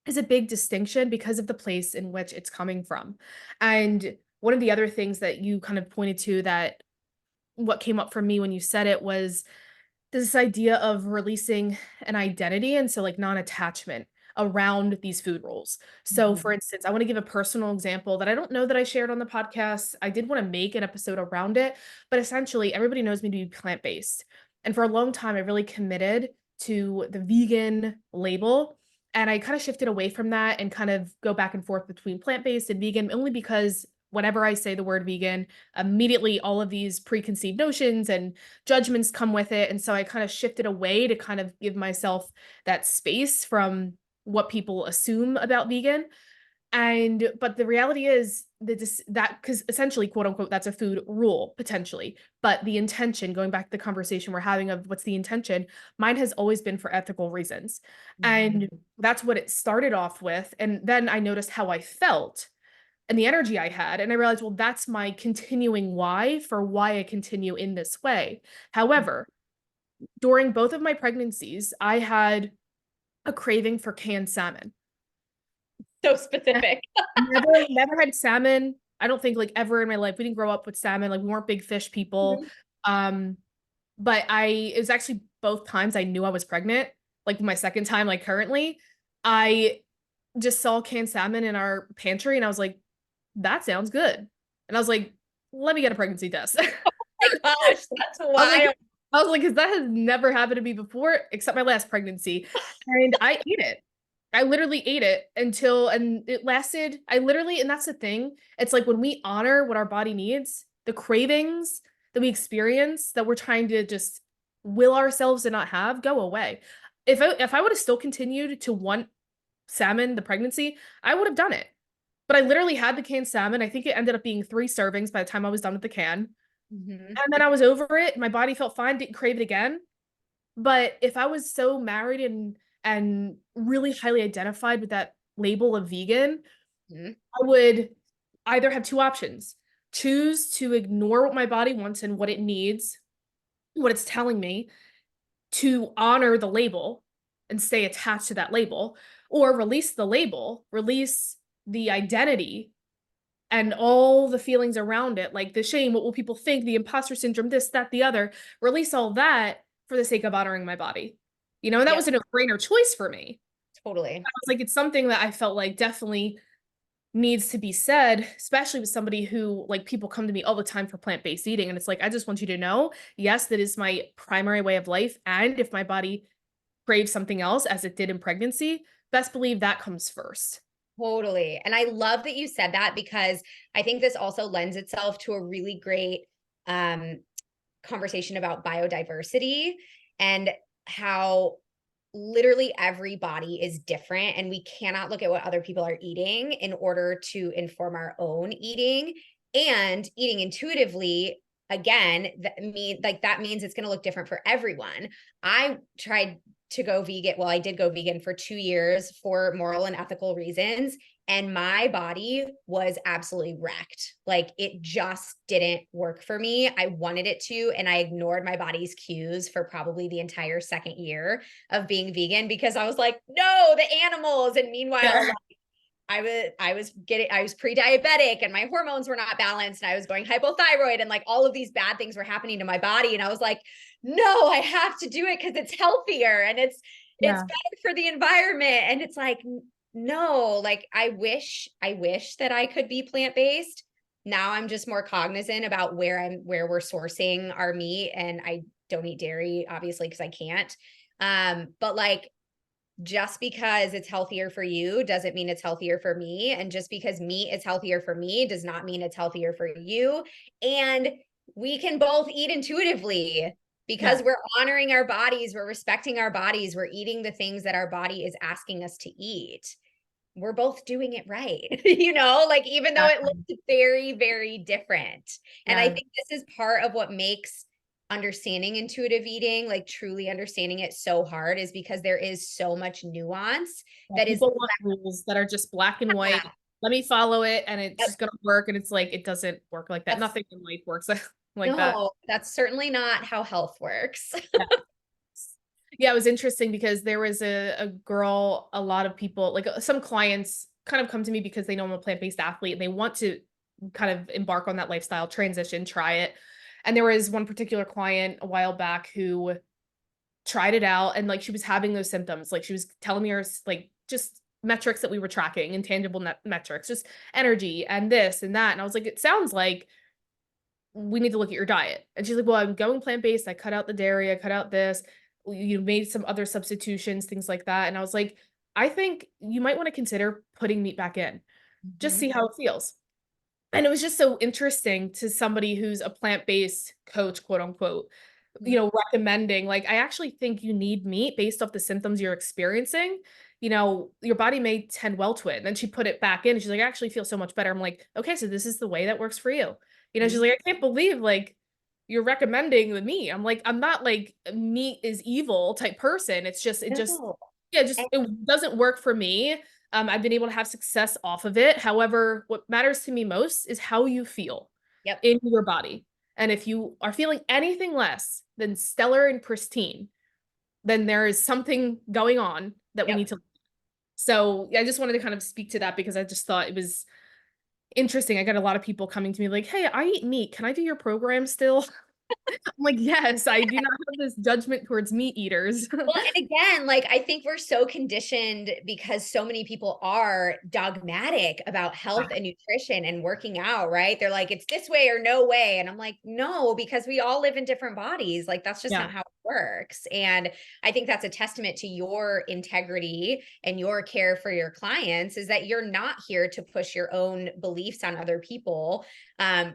is a big distinction because of the place in which it's coming from. And one of the other things that you kind of pointed to that what came up for me when you said it was this idea of releasing an identity and so like non-attachment around these food rules. So Mhm. for instance, I want to give a personal example that I don't know that I shared on the podcast. I did want to make an episode around it, but essentially everybody knows me to be plant-based. And for a long time I really committed to the vegan label and I kind of shifted away from that and kind of go back and forth between plant-based and vegan only because whenever I say the word vegan, immediately all of these preconceived notions and judgments come with it. And so I kind of shifted away to kind of give myself that space from what people assume about vegan. But the reality is that because essentially, quote unquote, that's a food rule potentially. But the intention, going back to the conversation we're having of what's the intention, mine has always been for ethical reasons. And Mhm. that's what it started off with. And then I noticed how I felt and the energy I had. And I realized, well, that's my continuing why for why I continue in this way. However, during both of my pregnancies, I had a craving for canned salmon. So specific. Never had salmon. I don't think like ever in my life. We didn't grow up with salmon. Like we weren't big fish people. Mhm. Um, but it was actually both times I knew I was pregnant. Like my second time, like currently, I just saw canned salmon in our pantry and I was like, that sounds good. And I was like, let me get a pregnancy test. My gosh, that's I was like, wild. because that has never happened to me before, except my last pregnancy. And I ate it. I literally ate it and it lasted. And that's the thing. It's like when we honor what our body needs, the cravings that we experience that we're trying to just will ourselves to not have go away. If I would have still continued to want salmon, the pregnancy, I would have done it. But I literally had the canned salmon. I think it ended up being 3 servings by the time I was done with the can. Mhm. And then I was over it. My body felt fine, didn't crave it again. But if I was so married and really highly identified with that label of vegan, Mhm. I would either have two options. Choose to ignore what my body wants and what it needs, what it's telling me, to honor the label and stay attached to that label, or release the label, release the identity and all the feelings around it, like the shame, what will people think, the imposter syndrome, this, that, the other, release all that for the sake of honoring my body. And that Yep, was a no-brainer choice for me. totally. I was like, it's something that I felt like definitely needs to be said, especially with somebody who, like, people come to me all the time for plant-based eating. And it's like, I just want you to know, yes, that is my primary way of life. And if my body craves something else, as it did in pregnancy, best believe that comes first. Totally. And I love that you said that because I think this also lends itself to a really great um, conversation about biodiversity and how literally every body is different and we cannot look at what other people are eating in order to inform our own eating and eating intuitively. Again, that means it's going to look different for everyone. I tried to go vegan. Well, I did go vegan for 2 years for moral and ethical reasons, and my body was absolutely wrecked. Like it just didn't work for me. I wanted it to, and I ignored my body's cues for probably the entire second year of being vegan because I was like, no, the animals. And meanwhile, Yeah. like, I was pre-diabetic and my hormones were not balanced and I was going hypothyroid and like all of these bad things were happening to my body. And I was like, no, I have to do it because it's healthier and it's Yeah. better for the environment. And it's like, no, like I wish that I could be plant-based. Now I'm just more cognizant about where we're sourcing our meat, and I don't eat dairy, obviously, because I can't. But like just because it's healthier for you doesn't mean it's healthier for me. And just because meat is healthier for me does not mean it's healthier for you. And we can both eat intuitively Yeah. because we're honoring our bodies, we're respecting our bodies, we're eating the things that our body is asking us to eat. We're both doing it right, like even though it Exactly. looks very, very different. And I Yeah. think this is part of what makes understanding intuitive eating, like truly understanding it so hard, is because there is so much nuance Yeah, that is people want rules that are just black and white. Let me follow it and it's Yep, just gonna work. And it's like it doesn't work like that. that's Nothing in life works like that. no, that's certainly not how health works. Yeah. Yeah, it was interesting because there was a girl, a lot of people, like some clients kind of come to me because they know I'm a plant-based athlete and they want to kind of embark on that lifestyle transition, try it. And there was one particular client a while back who tried it out and like she was having those symptoms. Like she was telling me her like just metrics that we were tracking, intangible metrics, just energy and this and that. And I was like, it sounds like we need to look at your diet. And she's like, well, I'm going plant-based. I cut out the dairy, I cut out this, you made some other substitutions, things like that. And I was like, I think you might want to consider putting meat back in, just Mhm. see how it feels. And it was just so interesting to somebody who's a plant-based coach, quote unquote, recommending, like, I actually think you need meat based off the symptoms you're experiencing. Your body may tend well to it. And then she put it back in and she's like, I actually feel so much better. I'm like, okay, so this is the way that works for you. She's like, I can't believe like you're recommending the meat. I'm like, I'm not like meat is evil type person. No. Yeah, it doesn't work for me. I've been able to have success off of it. However, what matters to me most is how you feel Yep. in your body. And if you are feeling anything less than stellar and pristine, then there is something going on that we Yep. need to. So I just wanted to kind of speak to that because I just thought it was interesting. I got a lot of people coming to me like, hey, I eat meat. Can I do your program still? I'm like, yes, I do not have this judgment towards meat eaters. Well, and again, like I think we're so conditioned because so many people are dogmatic about health and nutrition and working out, right? They're like, it's this way or no way. And I'm like, no, because we all live in different bodies. Like that's just Yeah. not how it works. And I think that's a testament to your integrity and your care for your clients is that you're not here to push your own beliefs on other people.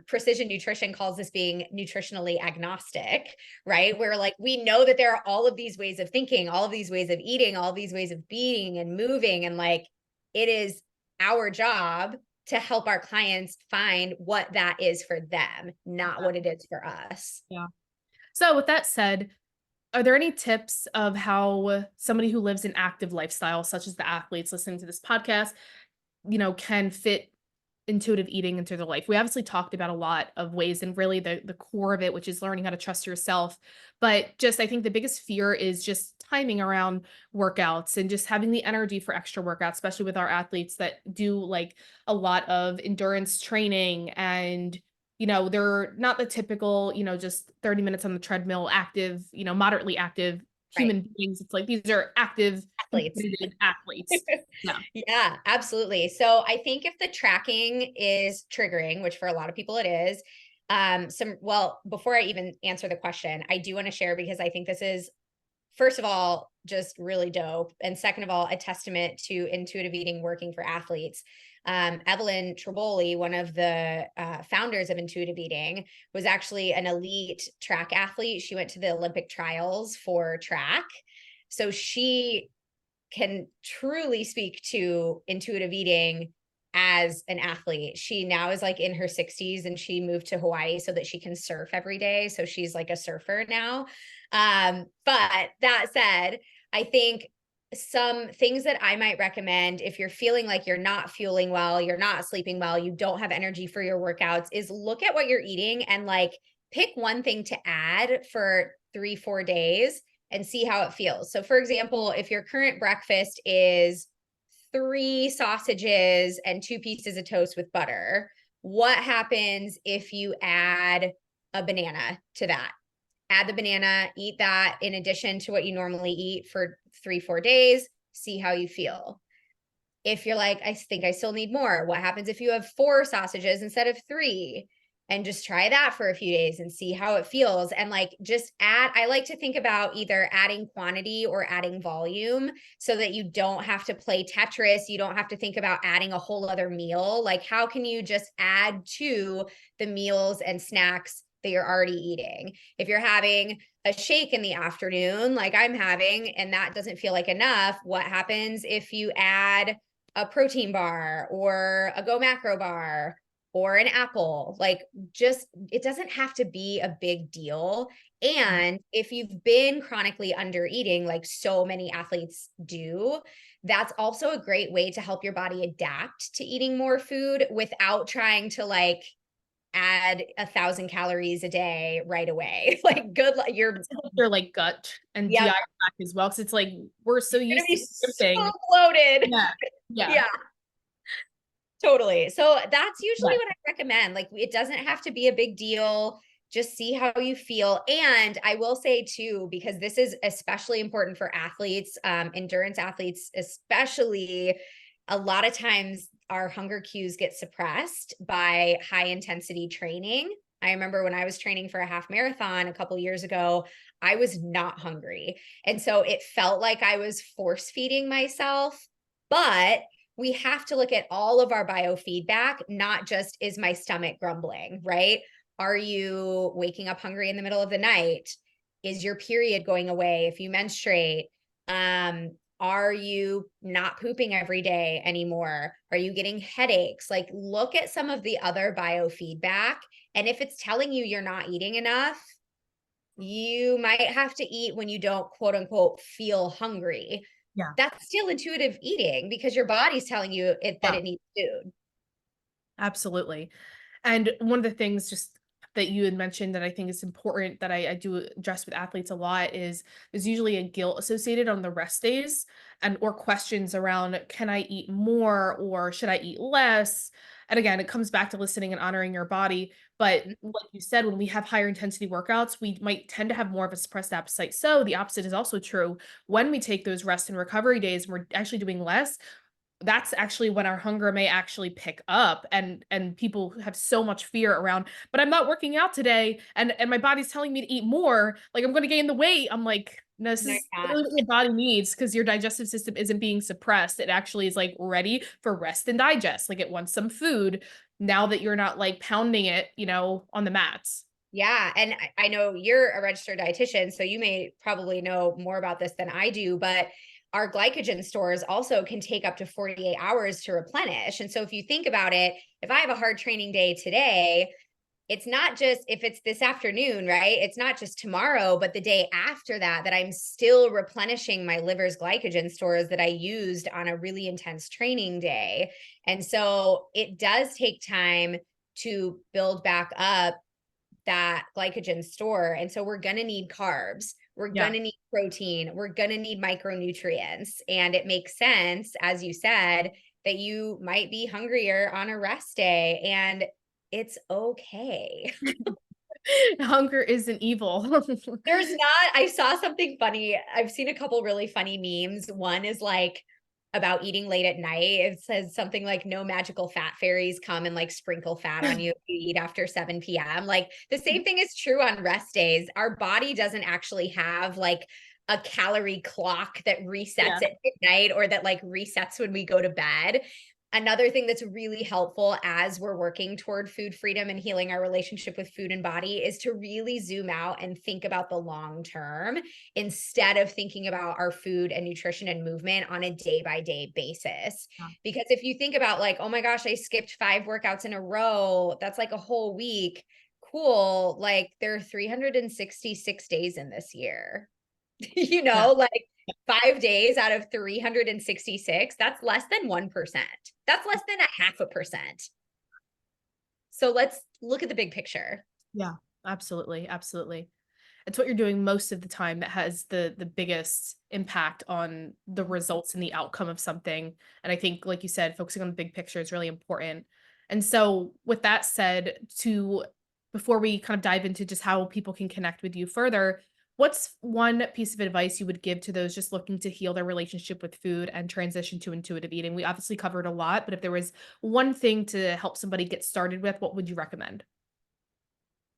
Precision nutrition calls this being nutritionally agnostic, right? Where like we know that there are all of these ways of thinking, all of these ways of eating, all of these ways of being and moving. And like it is our job to help our clients find what that is for them, not what it is for us. Yeah. So with that said, are there any tips of how somebody who lives an active lifestyle, such as the athletes listening to this podcast, can fit intuitive eating into their life? We obviously talked about a lot of ways and really the core of it, which is learning how to trust yourself. But just I think the biggest fear is just timing around workouts and just having the energy for extra workouts, especially with our athletes that do like a lot of endurance training and they're not the typical, just 30 minutes on the treadmill, active, moderately active Right. human beings. It's like these are active, Athletes. competitive athletes. Yeah. Yeah, absolutely. So I think if the tracking is triggering, which for a lot of people it is, before I even answer the question, I do want to share because I think this is, first of all, just really dope. And second of all, a testament to intuitive eating working for athletes. Evelyn Triboli, one of the founders of intuitive eating, was actually an elite track athlete. She went to the Olympic trials for track. So she can truly speak to intuitive eating as an athlete. She now is like in her 60s and she moved to Hawaii so that she can surf every day. So she's like a surfer now. But that said, I think some things that I might recommend if you're feeling like you're not fueling well, you're not sleeping well, you don't have energy for your workouts, is look at what you're eating and like pick one thing to add for 3-4 days and see how it feels. So for example, if your current breakfast is 3 sausages and 2 pieces of toast with butter, what happens if you add a banana to that? Add the banana, eat that in addition to what you normally eat for 3-4 days, see how you feel. If you're like, I think I still need more, what happens if you have 4 sausages instead of 3? And just try that for a few days and see how it feels. And like just I like to think about either adding quantity or adding volume so that you don't have to play Tetris. You don't have to think about adding a whole other meal. Like, how can you just add to the meals and snacks that you're already eating? If you're having a shake in the afternoon, like I'm having, and that doesn't feel like enough, what happens if you add a protein bar or a Go Macro bar or an apple? Like, just it doesn't have to be a big deal. And if you've been chronically under eating, like so many athletes do, that's also a great way to help your body adapt to eating more food without trying to like add 1,000 calories a day right away. Like good luck. Their like gut and GI Yep, tract as well. Cause it's like we're so you're gonna used be to so skipping. bloated. Yeah. Yeah. Yeah. Totally. So that's usually Yeah. what I recommend. Like it doesn't have to be a big deal. Just see how you feel. And I will say too, because this is especially important for athletes, endurance athletes, especially a lot of times our hunger cues get suppressed by high intensity training. I remember when I was training for a half marathon a couple years ago, I was not hungry. And so it felt like I was force feeding myself, but we have to look at all of our biofeedback, not just is my stomach grumbling, right? Are you waking up hungry in the middle of the night? is your period going away if you menstruate? Are you not pooping every day anymore? Are you getting headaches? Like, look at some of the other biofeedback. And if it's telling you you're not eating enough, you might have to eat when you don't, quote unquote, feel hungry. Yeah. That's still intuitive eating because your body's telling you that Yeah. it needs food. Absolutely. And one of the things just that you had mentioned that I think is important that I do address with athletes a lot is there's usually a guilt associated on the rest days and or questions around can I eat more or should I eat less? And again, it comes back to listening and honoring your body. But like you said, when we have higher intensity workouts, we might tend to have more of a suppressed appetite. So the opposite is also true. When we take those rest and recovery days, we're actually doing less, that's actually when our hunger may actually pick up, and people have so much fear around, but I'm not working out today and my body's telling me to eat more, like I'm going to gain the weight. I'm like, no, this No, is you're not. really what your body needs because your digestive system isn't being suppressed. It actually is like ready for rest and digest. Like it wants some food now that you're not like pounding it, on the mats. Yeah. And I know you're a registered dietitian, so you may probably know more about this than I do, but our glycogen stores also can take up to 48 hours to replenish. And so if you think about it, if I have a hard training day today, it's not just if it's this afternoon, right? It's not just tomorrow, but the day after that, that I'm still replenishing my liver's glycogen stores that I used on a really intense training day. And so it does take time to build back up that glycogen store. And so we're going to need carbs. We're going Yeah. to need protein. We're going to need micronutrients. And it makes sense, as you said, that you might be hungrier on a rest day. And it's okay. Hunger isn't evil. There's not, I saw something funny. I've seen a couple really funny memes. One is like about eating late at night. It says something like no magical fat fairies come and like sprinkle fat on you if you eat after 7 p.m. Like the same thing is true on rest days. Our body doesn't actually have like a calorie clock that Yeah. resets at midnight or that like resets when we go to bed. Another thing that's really helpful as we're working toward food freedom and healing our relationship with food and body is to really zoom out and think about the long term instead of thinking about our food and nutrition and movement on a day by day basis. Because if you think about like, oh my gosh, I skipped 5 workouts in a row, that's like a whole week. Cool. Like there are 366 days in this year. Yeah. Like 5 days out of 366, that's less than 1%. That's less than 0.5%. So let's look at the big picture. Yeah, absolutely, absolutely. It's what you're doing most of the time that has the biggest impact on the results and the outcome of something. And I think, like you said, focusing on the big picture is really important. And so, with that said, to before we kind of dive into just how people can connect with you further, what's one piece of advice you would give to those just looking to heal their relationship with food and transition to intuitive eating? We obviously covered a lot, but if there was one thing to help somebody get started with, what would you recommend?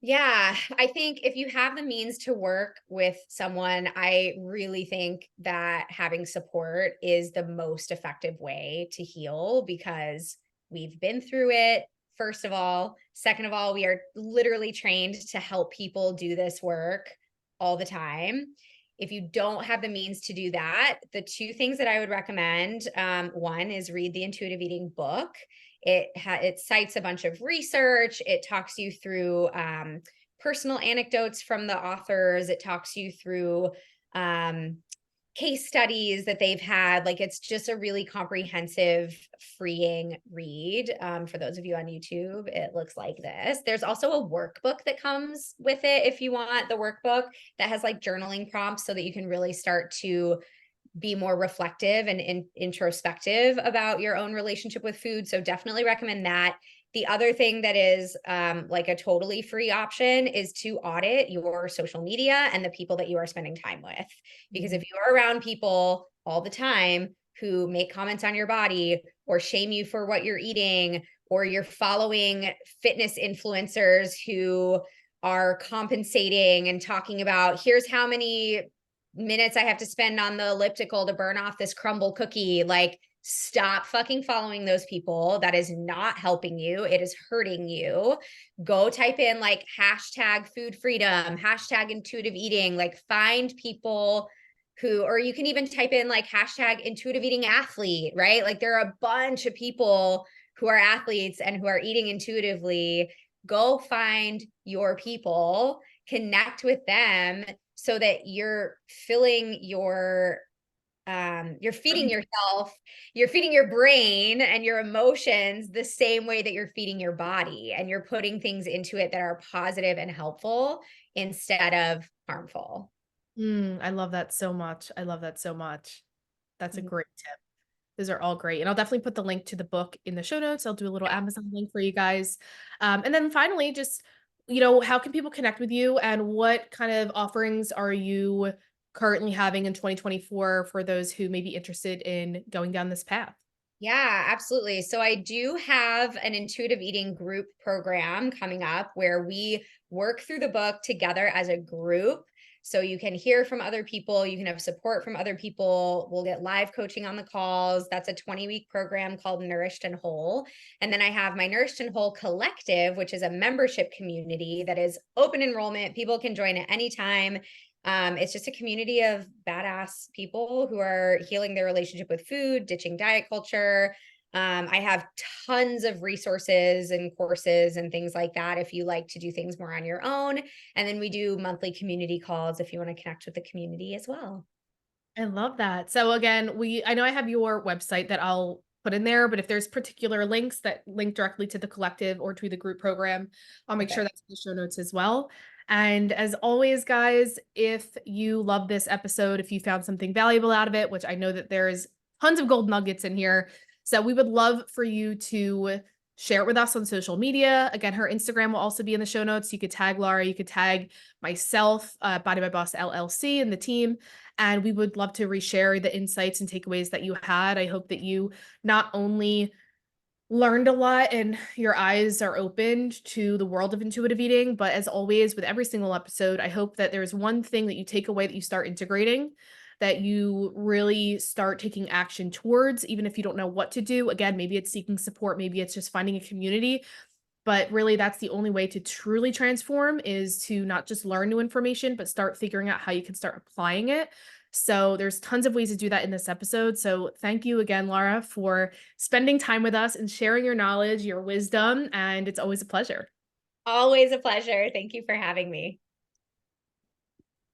Yeah, I think if you have the means to work with someone, I really think that having support is the most effective way to heal because we've been through it, first of all. Second of all, we are literally trained to help people do this work all the time. If you don't have the means to do that, the two things that I would recommend, one is read the Intuitive Eating book. It cites a bunch of research. It talks you through personal anecdotes from the authors. It talks you through case studies that they've had. Like it's just a really comprehensive, freeing read. For those of you on YouTube, it looks like this. There's also a workbook that comes with it if you want the workbook that has like journaling prompts so that you can really start to be more reflective and introspective about your own relationship with food. So definitely recommend that. The other thing that is like a totally free option is to audit your social media and the people that you are spending time with. Because if you are around people all the time who make comments on your body or shame you for what you're eating, or you're following fitness influencers who are compensating and talking about here's how many minutes I have to spend on the elliptical to burn off this crumble cookie, like Stop fucking following those people. That is not helping you. It is hurting you. Go type in like hashtag food freedom, hashtag intuitive eating, like find people who, or you can even type in like hashtag intuitive eating athlete, right? Like there are a bunch of people who are athletes and who are eating intuitively. Go find your people, connect with them so that you're feeding yourself, you're feeding your brain and your emotions the same way that you're feeding your body, and you're putting things into it that are positive and helpful instead of harmful. I love that so much. I love that so much. That's a Mhm. great tip. Those are all great. And I'll definitely put the link to the book in the show notes. I'll do a little Amazon link for you guys. And then finally, just, how can people connect with you and what kind of offerings are you currently having in 2024 for those who may be interested in going down this path? Yeah, absolutely. So I do have an intuitive eating group program coming up where we work through the book together as a group. So you can hear from other people, you can have support from other people. We'll get live coaching on the calls. That's a 20-week program called Nourished and Whole. And then I have my Nourished and Whole Collective, which is a membership community that is open enrollment. People can join at any time. It's just a community of badass people who are healing their relationship with food, ditching diet culture. I have tons of resources and courses and things like that if you like to do things more on your own. And then we do monthly community calls if you want to connect with the community as well. I love that. So again, I know I have your website that I'll put in there, but if there's particular links that link directly to the collective or to the group program, I'll make sure Perfect. that's in the show notes as well. And as always, guys, if you love this episode, if you found something valuable out of it, which I know that there's tons of gold nuggets in here, so we would love for you to share it with us on social media. Again, her Instagram will also be in the show notes. You could tag Lara, you could tag myself, Body by Boss LLC, and the team. And we would love to reshare the insights and takeaways that you had. I hope that you not only learned a lot and your eyes are opened to the world of intuitive eating, but as always, with every single episode, I hope that there's one thing that you take away that you start integrating, that you really start taking action towards, even if you don't know what to do. Again, maybe it's seeking support, maybe it's just finding a community, but really, that's the only way to truly transform is to not just learn new information, but start figuring out how you can start applying it. So there's tons of ways to do that in this episode. So thank you again, Lara, for spending time with us and sharing your knowledge, your wisdom, and it's always a pleasure. Always a pleasure. Thank you for having me.